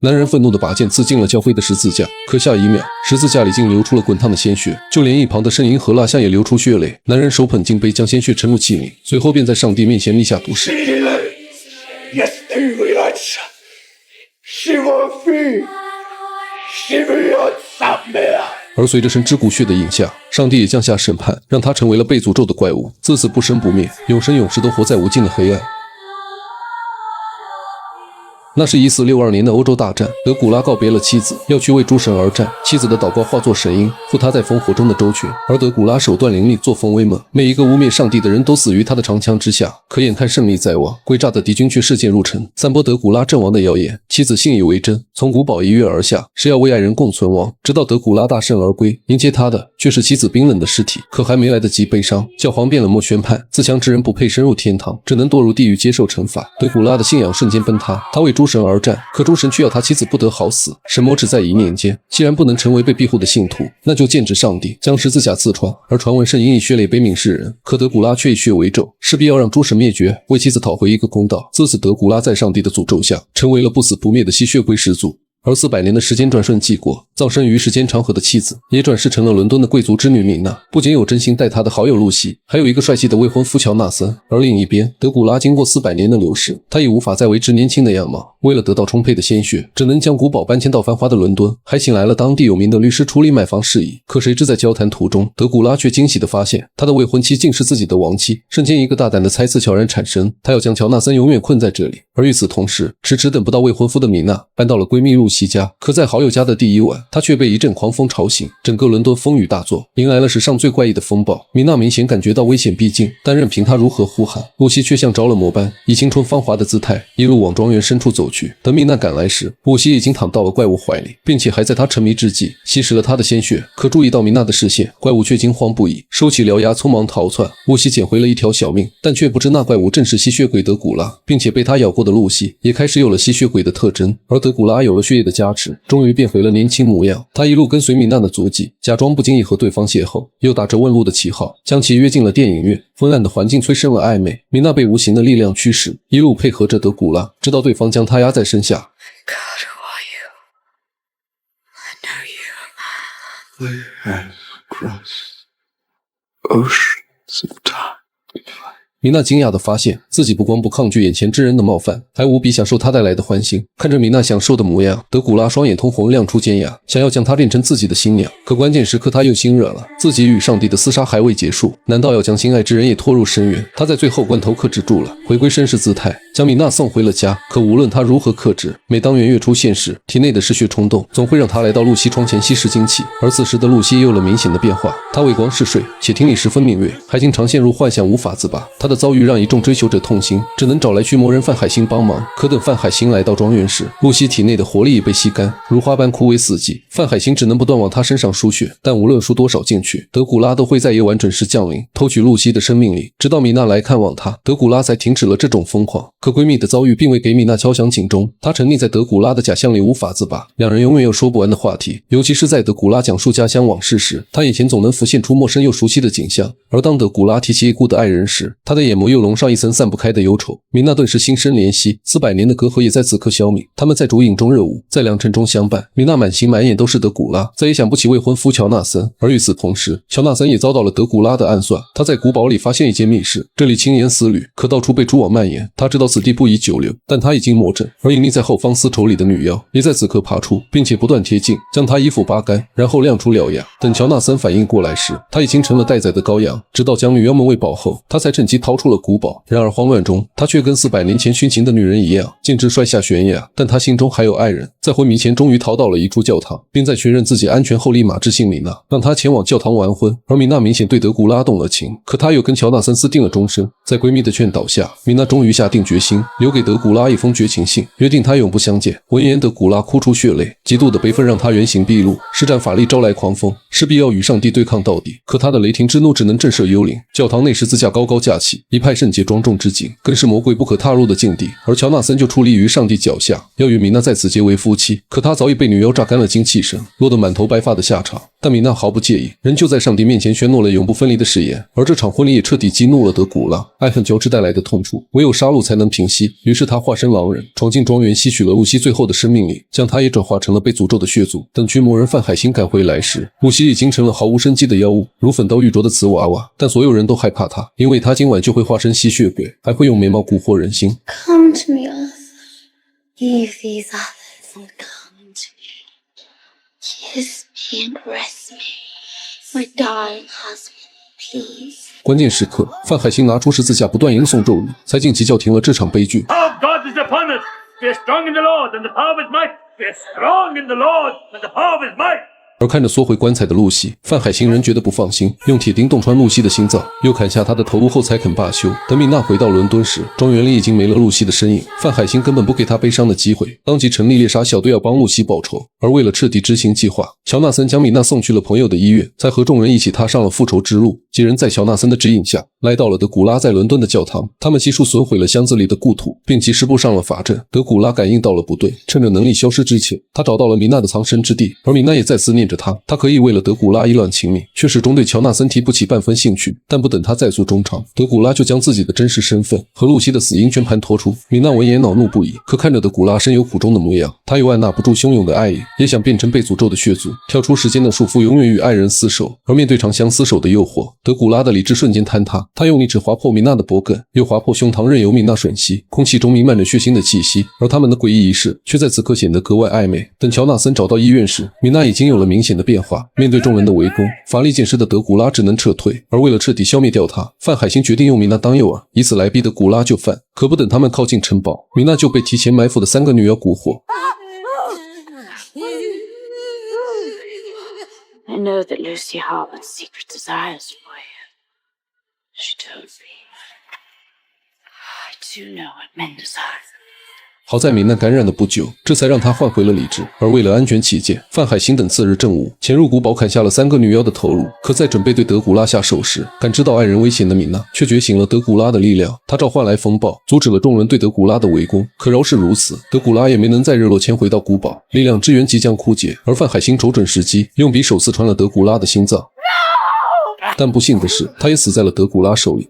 男人愤怒地把剑刺进了教会的十字架，可下一秒，十字架里竟流出了滚烫的鲜血，就连一旁的圣婴和蜡像也流出血泪。男人手捧金杯，将鲜血沉入器皿，随后便在上帝面前立下毒誓。而随着神之骨血的饮下，上帝也降下审判，让他成为了被诅咒的怪物，自此不生不灭，永生永世都活在无尽的黑暗。那是1462年的欧洲大战，德古拉告别了妻子，要去为诸神而战。妻子的祷告化作神鹰，附他在烽火中的周全。而德古拉手段凌厉，作风威猛，每一个污蔑上帝的人都死于他的长枪之下。可眼看胜利在望，诡诈的敌军却射箭入城，散播德古拉阵亡的谣言。妻子信以为真，从古堡一跃而下，是要为爱人共存亡。直到德古拉大胜而归，迎接他的却是妻子冰冷的尸体。可还没来得及悲伤，教皇便冷漠宣判，自强之人不配深入天堂，只能堕入地狱接受惩罚。德古拉的信仰瞬间崩塌，他为诸神而战，可诸神却要他妻子不得好死。神魔只在一念间，既然不能成为被庇护的信徒，那就剑指上帝，将十字架刺穿。而传闻圣婴以血泪悲悯世人，可德古拉却以血为咒，势必要让诸神灭绝，为妻子讨回一个公道。自此德古拉在上帝的诅咒下，成为了不死不灭的吸血鬼始祖。而400年的时间转瞬即过，葬身于世间长河的妻子也转世成了伦敦的贵族之女米娜。不仅有真心待她的好友露西，还有一个帅气的未婚夫乔纳森。而另一边，德古拉经过400年的流逝，他已无法再维持年轻的样貌。为了得到充沛的鲜血，只能将古堡搬迁到繁华的伦敦，还请来了当地有名的律师处理买房事宜。可谁知在交谈途中，德古拉却惊喜地发现，他的未婚妻竟是自己的亡妻。瞬间，一个大胆的猜测悄然产生，他要将乔纳森永远困在这里。而与此同时，迟迟等不到未婚夫的米娜搬到了闺蜜露西家。可在好友家的第一晚，她却被一阵狂风吵醒，整个伦敦风雨大作，迎来了史上最怪异的风暴。米娜明显感觉到危险逼近，但任凭她如何呼喊，露西却像着了魔般，以青春芳华的姿态一路往庄园深处走去。等米娜赶来时，露西已经躺到了怪物怀里，并且还在她沉迷之际吸食了她的鲜血。可注意到米娜的视线，怪物却惊慌不已，收起獠牙匆忙逃窜。露西捡回了一条小命，但却不知那怪物正是吸血鬼德古拉，并且被他咬过的露西也开始有了吸血鬼的特征。而德古拉有了血液的加持，终于变回了年轻模样。他一路跟随米娜的足迹，假装不经意和对方邂逅，又打着问路的旗号将其约进了电影院。昏暗的环境催生了暧昧，米娜被无形的力量驱使，一路配合着德古拉，直到对方将她压在身下。God, who are you? I know you. They have crossed oceans of time. 米娜惊讶地发现，自己不光不抗拒眼前之人的冒犯，还无比享受他带来的欢欣。看着米娜享受的模样，德古拉双眼通红，亮出尖牙，想要将她变成自己的新娘。可关键时刻他又心软了，自己与上帝的厮杀还未结束，难道要将心爱之人也拖入深渊？他在最后关头克制住了，回归绅士姿态，将米娜送回了家。可无论他如何克制，每当圆月出现时，体内的嗜血冲动总会让他来到露西窗前吸食精气。而此时的露西也有了明显的变化，她畏光嗜睡，且听力十分敏锐，还经常陷入幻想无法自拔。她的遭遇让一众追求者痛心，只能找来驱魔人范海辛帮忙。可等范海辛来到庄园时，露西体内的活力已被吸干，如花般枯萎死寂。范海辛只能不断往她身上输血，但无论输多少进去，德古拉都会在夜晚准时降临，偷取露西的生命力。直到米娜来看望她，德古拉才停止了这种疯狂。可闺蜜的遭遇并未给米娜敲响警钟，她沉溺在德古拉的假象里无法自拔，两人永远有说不完的话题。尤其是在德古拉讲述家乡往事时，她眼前总能浮现出陌生又熟悉的景象。而当德古拉提起已故的爱人时，她的眼眸又笼上一层散不开的忧愁。米娜顿时心生怜惜，400年的隔阂也在此刻消弭。他们在烛影中热舞，在良辰中相伴。米娜满心满眼都是德古拉，再也想不起未婚夫乔纳森。而与此同时，乔纳森也遭到了德古拉的暗算。他在古堡里发现一间密室，这里青烟丝缕，可到处被蛛网蔓延。他知道此地不宜久留，但他已经魔怔。而隐匿在后方丝绸里的女妖也在此刻爬出，并且不断贴近，将他衣服扒干，然后亮出獠牙。等乔纳森反应过来时，他已经成了待宰的羔羊。直到将女妖们喂饱后，他才趁机逃出了古堡。然而慌乱中，他却跟400年前殉情的女人一样，径直摔下悬崖。但他心中还有爱人，在昏迷前终于逃到了一处教堂，并在确认自己安全后立马致信米娜，让她前往教堂完婚。而米娜明显对德古拉动了情，可她又跟乔纳森私定了终身。在闺蜜的劝导下，米娜终于下定决心，留给德古拉一封绝情信，约定他永不相见。闻言，德古拉哭出血泪，极度的悲愤让他原形毕露，施展法力招来狂风，势必要与上帝对抗到底。可他的雷霆之怒只能震慑幽灵。教堂内十字架高高架起，一派圣洁庄重之景，更是魔鬼不可踏入的境地。而乔纳森就矗立于上帝脚下，要与米娜在此结为夫妻。妻，可他早已被女妖榨干了精气神，落得满头白发的下场。但米娜毫不介意，仍旧在上帝面前宣诺了永不分离的誓言。而这场婚礼也彻底激怒了德古拉，爱恨交织带来的痛楚，唯有杀戮才能平息。于是他化身狼人，闯进庄园，吸取了露西最后的生命力，将她也转化成了被诅咒的血族。等驱魔人范海辛赶回来时，露西已经成了毫无生机的妖物，如粉刀玉琢的瓷娃娃。但所有人都害怕她，因为她今晚就会化身吸血鬼，还会用眉毛蛊惑人心。 Come to me, Arthur. Leave these others and come to me. Kiss me and caress me. My darling husband, please. 关键时刻，范海辛拿出十字架，不断吟诵咒语，才紧急叫停了这场悲剧。 Power of God is upon us. We are strong in the Lord, and the power of His might. We are strong in the Lord, and the power of His might. 而看着缩回棺材的露西，范海辛仍觉得不放心，用铁钉洞穿露西的心脏，又砍下她的头颅后才肯罢休。等米娜回到伦敦时，庄园里已经没了露西的身影。范海辛根本不给她悲伤的机会，当即成立猎杀小队要帮露西报仇。而为了彻底执行计划，乔纳森将米娜送去了朋友的医院，再和众人一起踏上了复仇之路。几人在乔纳森的指引下，来到了德古拉在伦敦的教堂。他们悉数损毁了箱子里的故土，并及时布上了法阵。德古拉感应到了不对，趁着能力消失之前，他找到了米娜的藏身之地，而米娜也在思念着他。他可以为了德古拉意乱情迷，却始终对乔纳森提不起半分兴趣。但不等他再诉衷肠，德古拉就将自己的真实身份和露西的死因全盘托出。米娜闻言恼怒不已，可看着德古拉深有苦衷的模样，他又按捺不住汹涌的爱意，也想变成被诅咒的血族，跳出时间的束缚，永远与爱人厮守。而面对长相厮守的诱惑，德古拉的理智瞬间坍塌，他用力只划破米娜的脖颈，又划破胸膛，任由米娜吮吸。空气中弥漫着血腥的气息，而他们的诡异仪式却在此刻显得格外暧昧。等乔纳森找到医院时，米娜已经有了明显的变化。面对众人的围攻，法力渐失的德古拉只能撤退。而为了彻底消灭掉他，范海辛决定用米娜当诱饵，以此来逼德古拉就范。可不等他们靠近城堡，米娜就被提前埋伏的3个女妖蛊惑。 I know that Lucy harbored secret desires for you. She told me. I do know what men desire. 好在米娜感染了不久，这才让她换回了理智。而为了安全起见，范海辛等次日正午潜入古堡，砍下了3个女妖的头颅。可在准备对德古拉下手时，感知到爱人危险的米娜却觉醒了德古拉的力量。她召唤来风暴，阻止了众人对德古拉的围攻。可饶是如此，德古拉也没能在日落前回到古堡，力量之源即将枯竭。而范海辛瞅准时机，用匕首刺穿了德古拉的心脏。但不幸的是，他也死在了德古拉手里。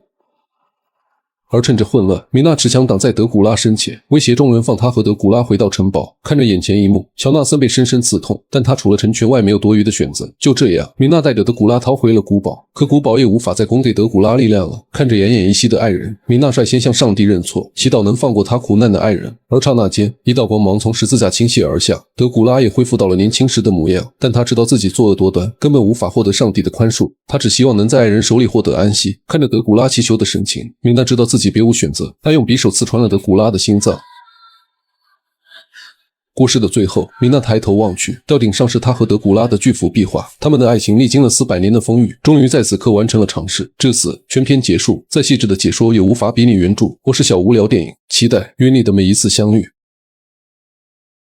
而趁着混乱，米娜持枪挡在德古拉身前，威胁众人放他和德古拉回到城堡。看着眼前一幕，乔纳森被深深刺痛，但他除了成全外没有多余的选择。就这样，米娜带着德古拉逃回了古堡，可古堡也无法再供给德古拉力量了。看着奄奄一息的爱人，米娜率先向上帝认错，祈祷能放过他苦难的爱人。而刹那间，一道光芒从十字架倾泻而下，德古拉也恢复到了年轻时的模样。但他知道自己作恶多端，根本无法获得上帝的宽恕。他只希望能在爱人手里获得安息。看着德古拉祈求的神情，米娜知道自己别无选择，他用匕首刺穿了德古拉的心脏。故事的最后，米娜抬头望去，吊顶上是她和德古拉的巨幅壁画。他们的爱情历经了400年的风雨，终于在此刻完成了尝试。至此，全篇结束。再细致的解说也无法比拟原著。我是小无聊电影，期待与你的每一次相遇。